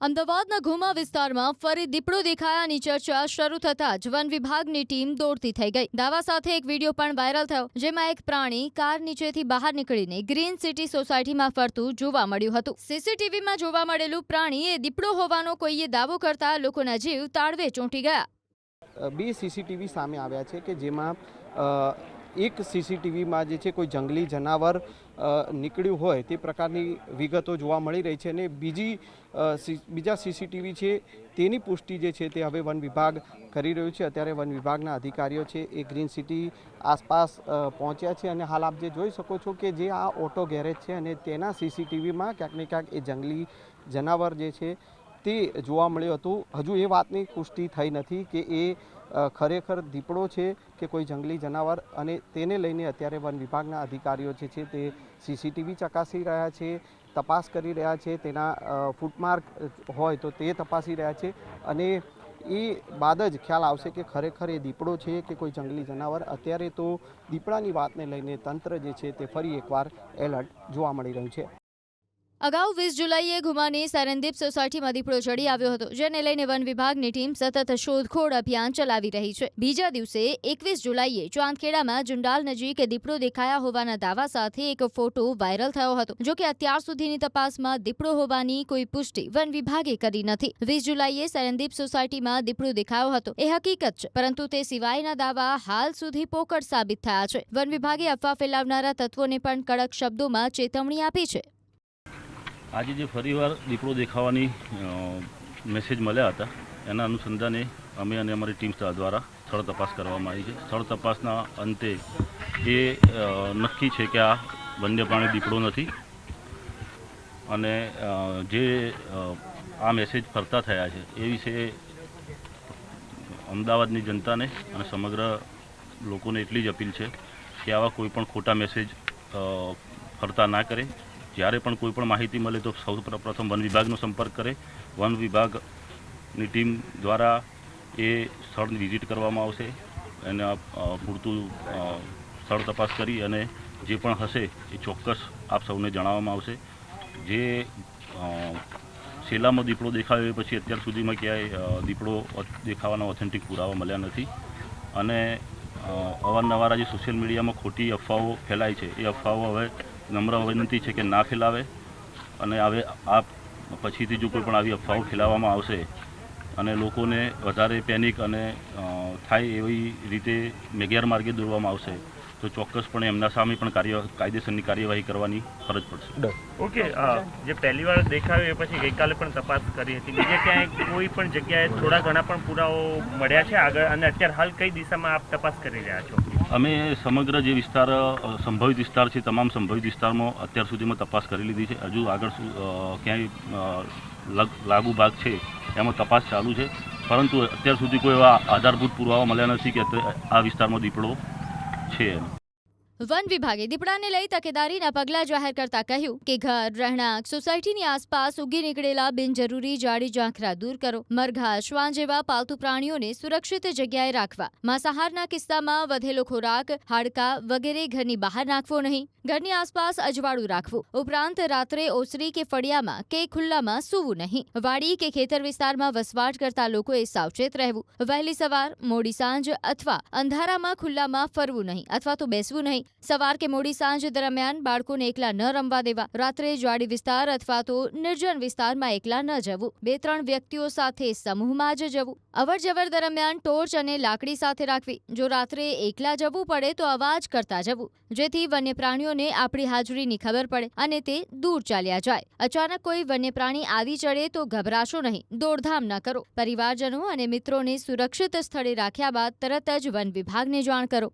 અમદાવાદના ઘુમા વિસ્તારમાં ફરી દીપડો દેખાયાની ચર્ચા શરૂ થતાં જ વન વિભાગની ટીમ દોડતી થઈ ગઈ. દાવા સાથે એક વિડીયો પણ વાયરલ થયો, જેમાં એક પ્રાણી કાર નીચેથી બહાર નીકળીને ગ્રીન સિટી સોસાયટીમાં ફરતું જોવા મળ્યું હતું. સીસીટીવીમાં જોવા મળેલું પ્રાણી એ દીપડો હોવાનો કોઈએ દાવો કરતા લોકોના જીવ તાળવે ચોંટી ગયા. બે સીસીટીવી સામે આવ્યા છે કે જેમાં એક સીસીટીવીમાં જે છે કોઈ જંગલી જનાવર નીકળ્યું હોય તે પ્રકારની વિગતો જોવા મળી રહી છે અને બીજા સીસીટીવી છે તેની પુષ્ટિ જે છે તે હવે વન વિભાગ કરી રહ્યું છે. અત્યારે વન વિભાગના અધિકારીઓ છે એ ગ્રીન સિટી આસપાસ પહોંચ્યા છે અને હાલ આપ જે જોઈ શકો છો કે જે આ ઓટો ગેરેજ છે અને તેના સીસીટીવીમાં ક્યાંક ને ક્યાંક એ જંગલી જનાવર જે છે તે જોવા મળ્યું હતું. હજુ એ વાતની પુષ્ટિ થઈ નથી કે એ ખરેખર દીપડો છે કે કોઈ જંગલી જનાવર, અને તેને લઈને અત્યારે વન વિભાગના અધિકારીઓ જે છે તે સીસીટીવી ચકાસી રહ્યા છે, તપાસ કરી રહ્યા છે, તેના ફૂટમાર્ક હોય તો તે તપાસી રહ્યા છે અને એ બાદ જ ખ્યાલ આવશે કે ખરેખર એ દીપડો છે કે કોઈ જંગલી જનાવર. અત્યારે તો દીપડાની વાતને લઈને તંત્ર જે છે તે ફરી એકવાર એલર્ટ જોવા મળી રહ્યું છે. અગાઉ 20 જુલાઈએ ઘુમાની સેરેનદીપ સોસાયટીમાં દીપડો ચડી આવ્યો હતો, જેને લઈને વન વિભાગની ટીમ સતત શોધખોળ અભિયાન ચલાવી રહી છે. બીજા દિવસે 21 જુલાઈએ ચાંદખેડામાં જુંડાલ નજીક દીપડો દેખાયા હોવાના દાવા સાથે એક ફોટો વાયરલ થયો હતો. જો કે અત્યાર સુધીની તપાસમાં દીપડો હોવાની કોઈ પુષ્ટિ વન વિભાગે કરી નથી. 20 જુલાઈએ સેરેનદીપ સોસાયટીમાં દીપડો દેખાયો હતો એ હકીકત છે, પરંતુ તે સિવાયના દાવા હાલ સુધી પોકળ સાબિત થયા છે. વન વિભાગે અફવા ફેલાવનારા તત્વોને પણ કડક શબ્દોમાં ચેતવણી આપી છે. આજે જે ફરીવાર દીપડો દેખાવાની મેસેજ મળ્યા હતા, એના અનુસંધાને અમે અને અમારી ટીમ દ્વારા સ્થળ તપાસ કરવામાં આવી છે. સ્થળ તપાસના અંતે એ નક્કી છે કે આ વન્ય પ્રાણી દીપડો નથી અને જે આ મેસેજ ફરતા થયા છે એ વિશે અમદાવાદની જનતાને અને સમગ્ર લોકોને એટલી જ અપીલ છે કે આવા કોઈ પણ ખોટા મેસેજ ફરતા ના કરે. જ્યારે પણ કોઈ પણ માહિતી મળે તો સૌ પ્રથમ વન વિભાગનો સંપર્ક કરે. વન વિભાગની ટીમ દ્વારા એ સ્થળની વિઝિટ કરવામાં આવશે અને પૂરતું સ્થળ તપાસ કરી અને જે પણ હશે એ ચોક્કસ આપ સૌને જણાવવામાં આવશે. જે શેલામાં દીપડો દેખાયો એ પછી અત્યાર સુધીમાં ક્યાંય દીપડો દેખાવાના ઓથેન્ટિક પુરાવા મળ્યા નથી અને અવારનવાર આજે સોશિયલ મીડિયામાં ખોટી અફવાઓ ફેલાય છે. એ અફવાઓ હવે નમ્ર વિનંતી છે કે ના ફેલાવે અને હવે આ પછીથી જો કોઈ પણ આવી અફવાઓ ફેલાવવામાં આવશે અને લોકોને વધારે પેનિક અને થાય એવી રીતે ગેરમાર્ગે દોરવામાં આવશે તો ચોક્કસપણે એમના સામે પણ કાયદેસરની કાર્યવાહી કરવાની ફરજ પડશે. ઓકે, જે પહેલી વાર દેખાયો એ પછી ગઈકાલે પણ તપાસ કરી હતી. બીજે ક્યાંય કોઈ પણ જગ્યાએ થોડા ઘણા પણ પુરાવો મળ્યા છે આગળ, અને અત્યારે હાલ કઈ દિશામાં આપ તપાસ કરી રહ્યા છો? અમે સમગ્ર જે વિસ્તાર સંભવિત વિસ્તાર છે તમામ સંભવિત વિસ્તારમાં અત્યાર સુધીમાં તપાસ કરી લીધી છે. હજુ આગળ ક્યાંય લાગુ ભાગ છે એમાં તપાસ ચાલુ છે, પરંતુ અત્યાર સુધી કોઈ એવા આધારભૂત પુરાવા મળ્યા નથી કે આ વિસ્તારમાં દીપડો છે. વન વિભાગે દીપડાને લઈ તકેદારીના પગલાં જાહેર કરતા કહ્યું કે ઘર, રહેણાંક, સોસાયટીની આસપાસ ઉગી નીકળેલા બિનજરૂરી જાડી ઝાંખરા દૂર કરો. મરઘા, શ્વાન જેવા પાલતુ પ્રાણીઓને સુરક્ષિત જગ્યાએ રાખવા. માંસાહારના કિસ્સામાં વધેલો ખોરાક, હાડકાં વગેરે ઘરની બહાર નાખવો નહીં. ઘરની આસપાસ અજવાળું રાખવું. ઉપરાંત રાત્રે ઓસરી કે ફળિયામાં કે ખુલ્લામાં સૂવું નહીં. વાડી કે ખેતર વિસ્તારમાં વસવાટ કરતા લોકોએ સાવચેત રહેવું. વહેલી સવાર, મોડી સાંજ અથવા અંધારામાં ખુલ્લામાં ફરવું નહીં અથવા તો બેસવું નહીં. સવાર કે મોડી સાંજ દરમિયાન બાળકોને એકલા ન રમવા દેવા. રાત્રે જાડી વિસ્તાર અથવા તો નિર્જન વિસ્તારમાં એકલા ન જવું. 2-3 વ્યક્તિઓ સાથે સમૂહમાં જ જવું. અવર જવર દરમિયાન ટોર્ચ અને લાકડી સાથે રાખવી. જો રાત્રે એકલા જવું પડે તો અવાજ કરતા જવું, જેથી વન્ય પ્રાણીઓને આપણી હાજરીની ખબર પડે અને તે દૂર ચાલ્યા જાય. અચાનક કોઈ વન્ય પ્રાણી આવી ચડે તો ગભરાશો નહીં, દોડધામ ન કરો. પરિવારજનો અને મિત્રોને સુરક્ષિત સ્થળે રાખ્યા બાદ તરત જ વન વિભાગને જાણ કરો.